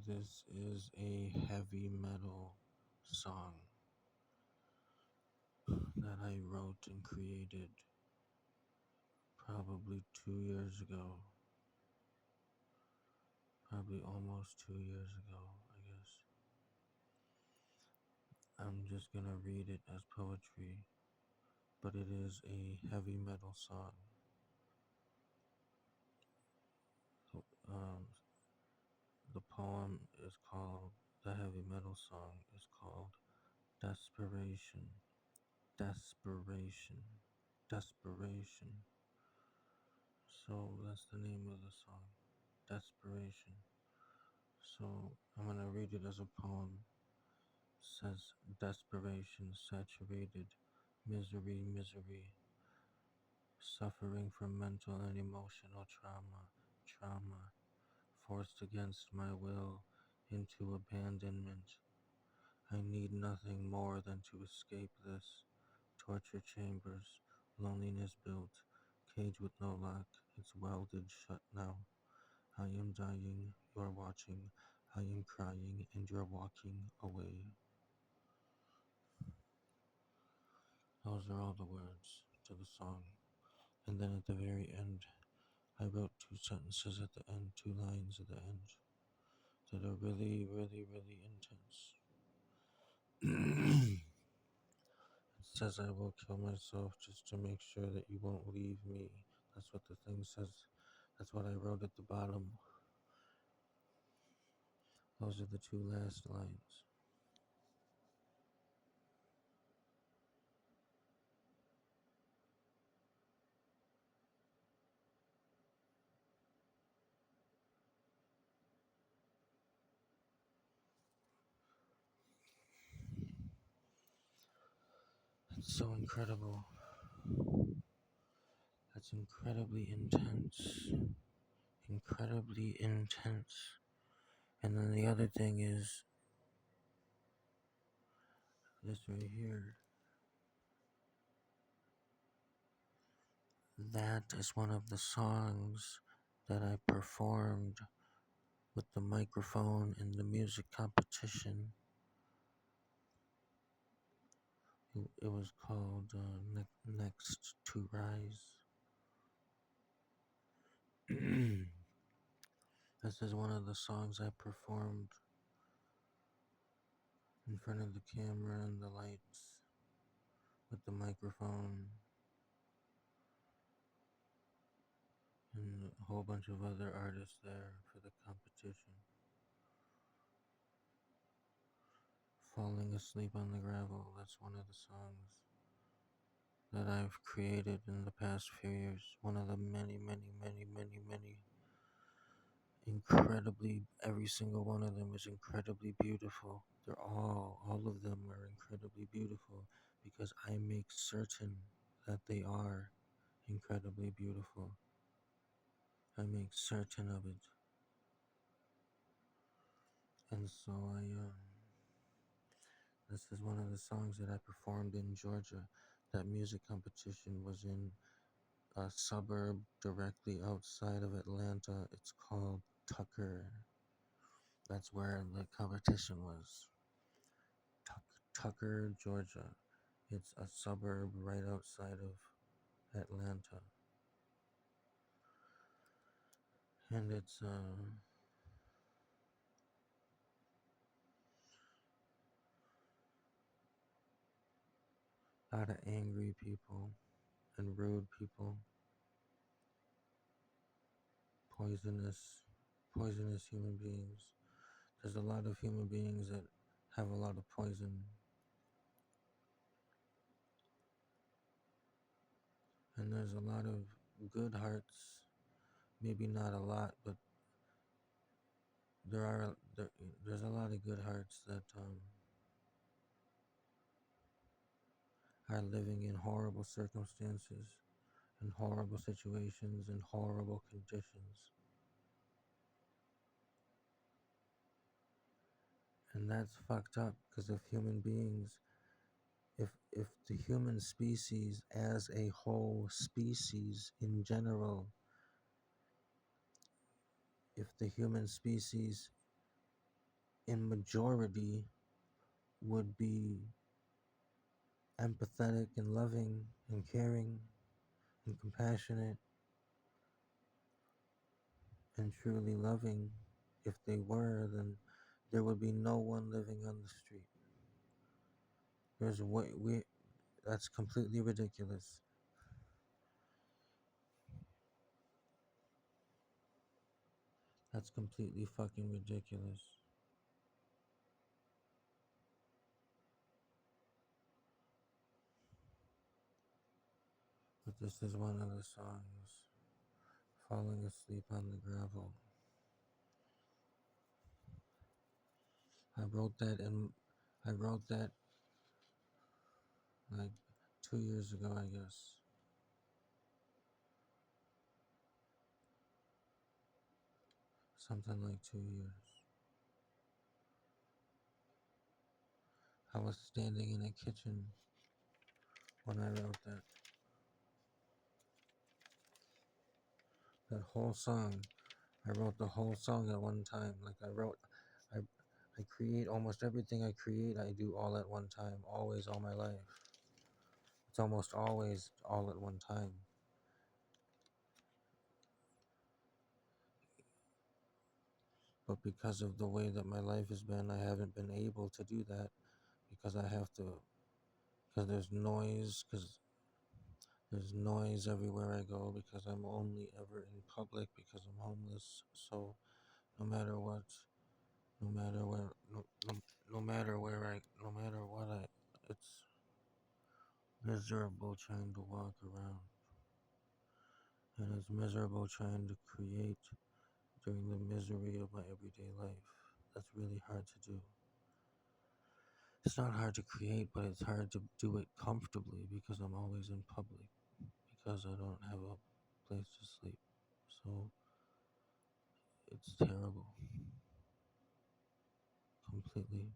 This is a heavy metal song that I wrote and created probably 2 years ago. Probably almost 2 years ago, I guess. I'm just gonna read it as poetry, but it is a heavy metal song. So, the poem is called, the heavy metal song is called Desperation. Desperation. Desperation. So that's the name of the song. Desperation. So I'm gonna read it as a poem. It says desperation, saturated, misery, misery, suffering from mental and emotional trauma, trauma, forced against my will into abandonment. I need nothing more than to escape this. Torture chambers, loneliness built, cage with no lock, it's welded shut now. I am dying, you're watching, I am crying, and you're walking away. Those are all the words to the song. And then at the very end, I wrote two sentences at the end, two lines at the end that are really, really, really intense. It says, I will kill myself just to make sure that you won't leave me. That's what the thing says. That's what I wrote at the bottom. Those are the two last lines. It's so incredible. That's incredibly intense. Incredibly intense. And then the other thing is this right here. That is one of the songs that I performed with the microphone in the music competition. It was called Next to Rise. This is one of the songs I performed in front of the camera and the lights with the microphone and a whole bunch of other artists there for the competition. Falling Asleep on the Gravel, that's one of the songs that I've created in the past few years. One of the many, many, many, many, many incredibly, every single one of them is incredibly beautiful. All of them are incredibly beautiful because I make certain that they are incredibly beautiful. I make certain of it. And so this is one of the songs that I performed in Georgia. That music competition was in a suburb directly outside of Atlanta. It's called Tucker. That's where the competition was. Tucker, Georgia. It's a suburb right outside of Atlanta. And it's a lot of angry people and rude people. Poisonous human beings. There's a lot of human beings that have a lot of poison. And there's a lot of good hearts. Maybe not a lot, but there's a lot of good hearts that are living in horrible circumstances, in horrible situations, in horrible conditions. And that's fucked up because if human beings, if the human species as a whole species in general if the human species in majority would be empathetic and loving and caring and compassionate and truly loving, if they were, then there would be no one living on the street. There's way we That's completely ridiculous. That's completely fucking ridiculous. But this is one of the songs. Falling asleep on the gravel. I wrote that in I wrote that like 2 years ago, I guess. Something like 2 years. I was standing in a kitchen when I wrote that. That whole song. I wrote the whole song at one time. I, I create almost everything I create, I do all at one time, always, all my life. It's almost always all at one time. But because of the way that my life has been, I haven't been able to do that because I have to, because there's noise everywhere I go, because I'm only ever in public, because I'm homeless. So no matter what, no matter where, no matter where no matter what it's miserable trying to walk around. And it's miserable trying to create during the misery of my everyday life. That's really hard to do. It's not hard to create, but it's hard to do it comfortably because I'm always in public, because I don't have a place to sleep. So it's terrible. Completely.